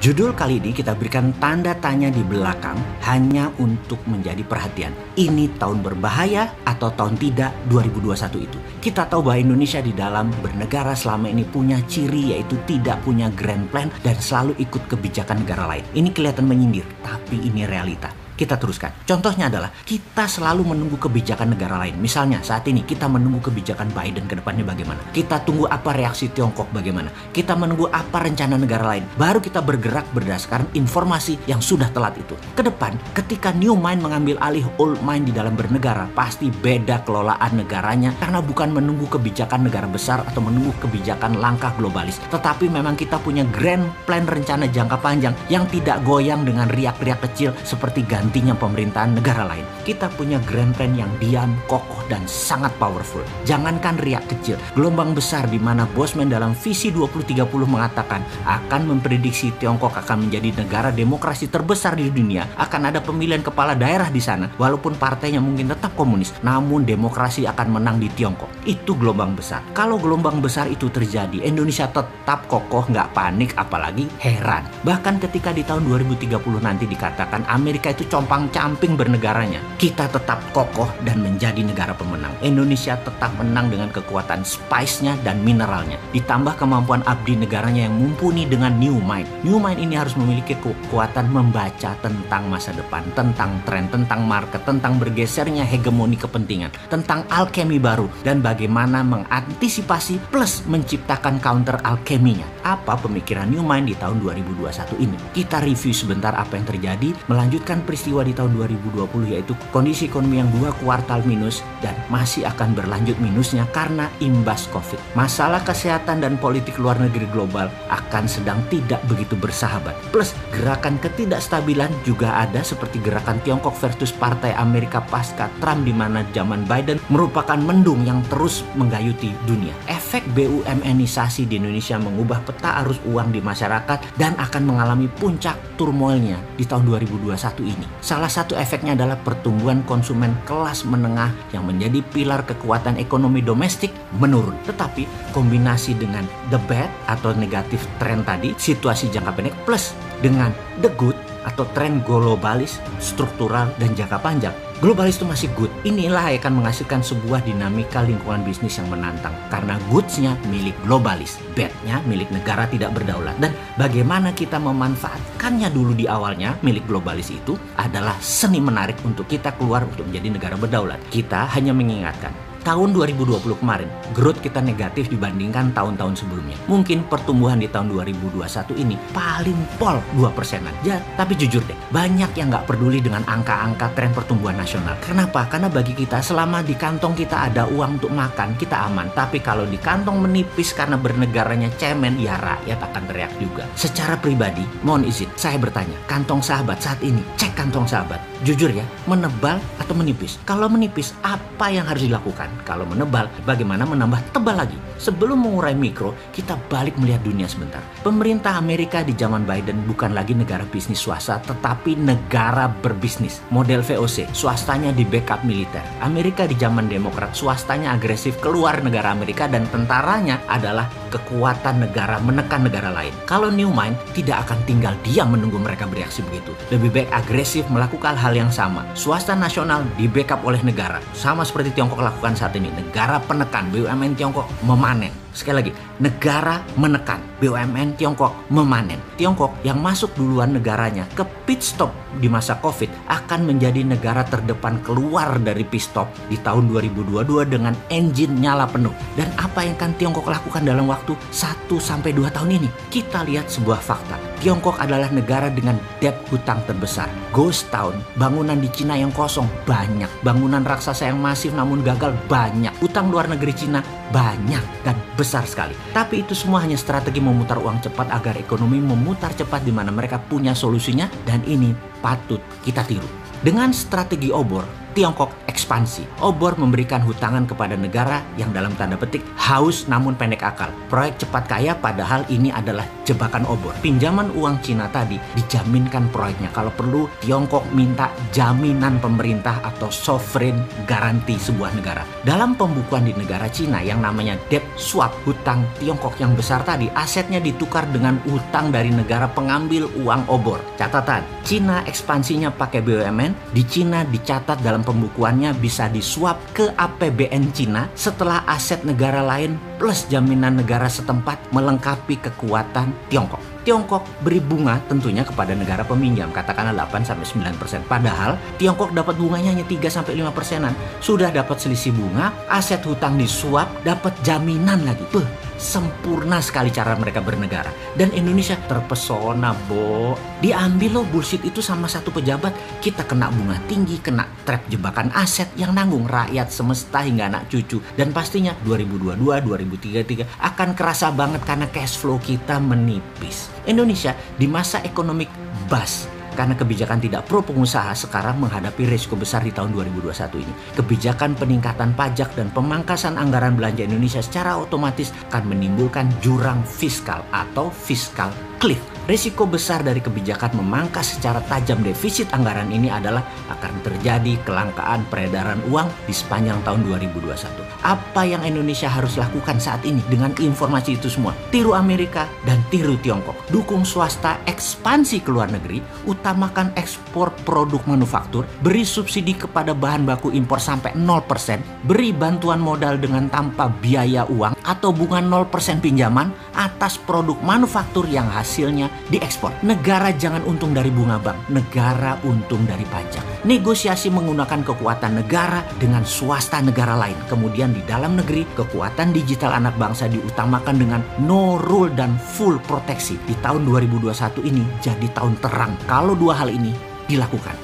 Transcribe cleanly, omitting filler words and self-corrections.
Judul kali ini kita berikan tanda tanya di belakang hanya untuk menjadi perhatian. Ini tahun berbahaya atau tahun tidak 2021 itu. Kita tahu bahwa Indonesia di dalam bernegara selama ini punya ciri yaitu tidak punya grand plan dan selalu ikut kebijakan negara lain. Ini kelihatan menyindir, tapi ini realita. Kita teruskan. Contohnya adalah kita selalu menunggu kebijakan negara lain. Misalnya saat ini kita menunggu kebijakan Biden ke depannya bagaimana. Kita tunggu apa reaksi Tiongkok bagaimana. Kita menunggu apa rencana negara lain. Baru kita bergerak berdasarkan informasi yang sudah telat itu. Ke depan ketika new mind mengambil alih old mind di dalam bernegara, pasti beda kelolaan negaranya karena bukan menunggu kebijakan negara besar atau menunggu kebijakan langkah globalis. Tetapi memang kita punya grand plan rencana jangka panjang yang tidak goyang dengan riak-riak kecil seperti gantinya pemerintahan negara lain. Kita punya grand plan yang diam, kokoh, dan sangat powerful. Jangankan riak kecil, gelombang besar di mana Bosman dalam visi 2030 mengatakan akan memprediksi Tiongkok akan menjadi negara demokrasi terbesar di dunia, akan ada pemilihan kepala daerah di sana, walaupun partainya mungkin tetap komunis, namun demokrasi akan menang di Tiongkok. Itu gelombang besar. Kalau gelombang besar itu terjadi, Indonesia tetap kokoh, nggak panik, apalagi heran. Bahkan ketika di tahun 2030 nanti dikatakan Amerika itu compang-camping bernegaranya, kita tetap kokoh dan menjadi negara pemenang. Indonesia tetap menang dengan kekuatan spice-nya dan mineralnya, ditambah kemampuan abdi negaranya yang mumpuni dengan new mind. New mind ini harus memiliki kekuatan membaca tentang masa depan, tentang tren, tentang market, tentang bergesernya hegemoni kepentingan, tentang alkemi baru dan bagaimana mengantisipasi plus menciptakan counter alkeminya. Apa pemikiran new mind di tahun 2021 ini? Kita review sebentar apa yang terjadi, melanjutkan peristiwa di tahun 2020 yaitu kondisi ekonomi yang 2 kuartal minus dan masih akan berlanjut minusnya karena imbas COVID. Masalah kesehatan dan politik luar negeri global akan sedang tidak begitu bersahabat. Plus gerakan ketidakstabilan juga ada seperti gerakan Tiongkok versus Partai Amerika pasca Trump di mana zaman Biden merupakan mendung yang terus menggayuti dunia. Efek BUMN-isasi di Indonesia mengubah peta arus uang di masyarakat dan akan mengalami puncak turmoilnya di tahun 2021 ini. Salah satu efeknya adalah pertumbuhan konsumen kelas menengah yang menjadi pilar kekuatan ekonomi domestik menurun. Tetapi kombinasi dengan the bad atau negatif tren tadi, situasi jangka pendek plus dengan the good atau tren globalis, struktural, dan jangka panjang. Globalis itu masih good. Inilah yang akan menghasilkan sebuah dinamika lingkungan bisnis yang menantang. Karena goods-nya milik globalis, bad-nya milik negara tidak berdaulat. Dan bagaimana kita memanfaatkannya dulu di awalnya milik globalis itu adalah seni menarik untuk kita keluar untuk menjadi negara berdaulat. Kita hanya mengingatkan, tahun 2020 kemarin, growth kita negatif dibandingkan tahun-tahun sebelumnya. Mungkin pertumbuhan di tahun 2021 ini paling pol 2%-an. Ya, tapi jujur deh, banyak yang nggak peduli dengan angka-angka tren pertumbuhan nasional. Kenapa? Karena bagi kita, selama di kantong kita ada uang untuk makan, kita aman. Tapi kalau di kantong menipis karena bernegaranya cemen, ya rakyat akan teriak juga. Secara pribadi, mohon izin, saya bertanya, kantong sahabat saat ini, cek kantong sahabat. Jujur ya, menebal atau menipis? Kalau menipis, apa yang harus dilakukan? Kalau menebal, bagaimana menambah tebal lagi? Sebelum mengurai mikro, kita balik melihat dunia sebentar. Pemerintah Amerika di zaman Biden bukan lagi negara bisnis swasta, tetapi negara berbisnis. Model VOC, swastanya di backup militer. Amerika di zaman Demokrat, swastanya agresif keluar negara Amerika dan tentaranya adalah kekuatan negara menekan negara lain. Kalau New Mind tidak akan tinggal diam menunggu mereka bereaksi begitu. Lebih baik agresif melakukan hal yang sama. Swasta nasional di backup oleh negara. Sama seperti Tiongkok lakukan saat ini. Negara penekan, BUMN Tiongkok memanen. Sekali lagi, negara menekan, BUMN Tiongkok memanen. Tiongkok yang masuk duluan negaranya ke pit stop di masa COVID akan menjadi negara terdepan keluar dari pit stop di tahun 2022 dengan engine nyala penuh. Dan apa yang akan Tiongkok lakukan dalam waktu 1-2 tahun ini? Kita lihat sebuah fakta. Tiongkok adalah negara dengan debt hutang terbesar. Ghost town, bangunan di Cina yang kosong banyak. Bangunan raksasa yang masif namun gagal banyak. Utang luar negeri Cina banyak dan besar sekali. Tapi itu semua hanya strategi memutar uang cepat agar ekonomi memutar cepat di mana mereka punya solusinya dan ini patut kita tiru. Dengan strategi obor, Tiongkok ekspansi. Obor memberikan hutangan kepada negara yang dalam tanda petik haus namun pendek akal. Proyek cepat kaya padahal ini adalah jebakan obor. Pinjaman uang Cina tadi dijaminkan proyeknya. Kalau perlu Tiongkok minta jaminan pemerintah atau sovereign garanti sebuah negara. Dalam pembukuan di negara Cina yang namanya debt swap, hutang Tiongkok yang besar tadi, asetnya ditukar dengan utang dari negara pengambil uang obor. Catatan, Cina ekspansinya pakai BUMN, di Cina dicatat dalam pembukuannya bisa disuap ke APBN Cina setelah aset negara lain plus jaminan negara setempat melengkapi kekuatan Tiongkok. Tiongkok beri bunga tentunya kepada negara peminjam, katakanlah 8-9%. Padahal Tiongkok dapat bunganya hanya 3-5%. Sudah dapat selisih bunga, aset hutang disuap, dapat jaminan lagi. Sempurna sekali cara mereka bernegara. Dan Indonesia terpesona, Bo. Diambil loh bullshit itu sama satu pejabat. Kita kena bunga tinggi, kena trap jebakan aset yang nanggung rakyat semesta hingga anak cucu. Dan pastinya 2022-2033 akan kerasa banget karena cash flow kita menipis. Indonesia di masa ekonomi bust karena kebijakan tidak pro pengusaha sekarang menghadapi risiko besar di tahun 2021 ini. Kebijakan peningkatan pajak dan pemangkasan anggaran belanja Indonesia secara otomatis akan menimbulkan jurang fiskal atau fiscal cliff. Risiko besar dari kebijakan memangkas secara tajam defisit anggaran ini adalah akan terjadi kelangkaan peredaran uang di sepanjang tahun 2021. Apa yang Indonesia harus lakukan saat ini dengan informasi itu semua? Tiru Amerika dan tiru Tiongkok. Dukung swasta ekspansi ke luar negeri, utamakan ekspor produk manufaktur, beri subsidi kepada bahan baku impor sampai 0%, beri bantuan modal dengan tanpa biaya uang atau bunga 0% pinjaman atas produk manufaktur yang hasilnya diekspor. Negara jangan untung dari bunga bank, negara untung dari pajak. Negosiasi menggunakan kekuatan negara dengan swasta negara lain. Kemudian di dalam negeri, kekuatan digital anak bangsa diutamakan dengan no rule dan full proteksi. Di tahun 2021 ini jadi tahun terang kalau dua hal ini dilakukan.